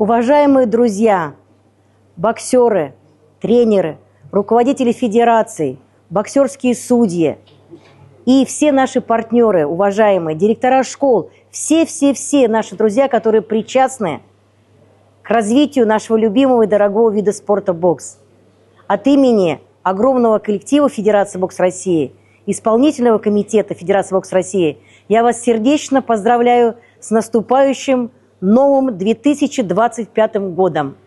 Уважаемые друзья, боксеры, тренеры, руководители федераций, боксерские судьи и все наши партнеры, уважаемые, директора школ, все наши друзья, которые причастны к развитию нашего любимого и дорогого вида спорта бокс. От имени огромного коллектива Федерации бокс России, исполнительного комитета Федерации бокс России, я вас сердечно поздравляю с наступающим новым 2025 годом.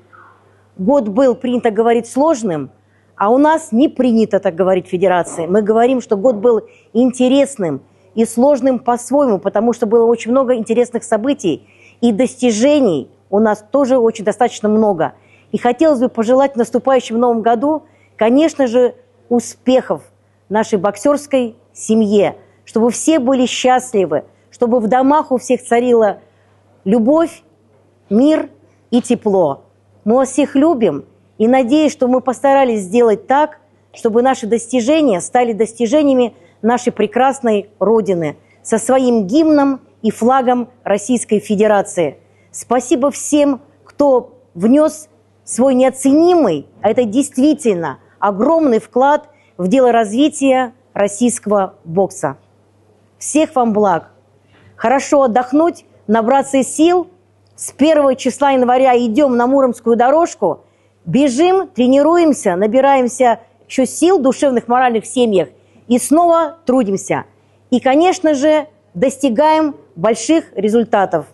Год был, принято говорить, сложным, а у нас не принято так говорить в Федерации. Мы говорим, что год был интересным и сложным по-своему, потому что было очень много интересных событий и достижений у нас тоже очень достаточно много. И хотелось бы пожелать в наступающем новом году, конечно же, успехов нашей боксерской семье, чтобы все были счастливы, чтобы в домах у всех царила любовь, мир и тепло. Мы вас всех любим и надеюсь, что мы постарались сделать так, чтобы наши достижения стали достижениями нашей прекрасной Родины со своим гимном и флагом Российской Федерации. Спасибо всем, кто внес свой неоценимый, а это действительно огромный вклад в дело развития российского бокса. Всех вам благ. Хорошо отдохнуть, набраться сил. С 1 числа января идем на Муромскую дорожку, бежим, тренируемся, набираемся еще сил душевных, моральных в семьях и снова трудимся. И, конечно же, достигаем больших результатов.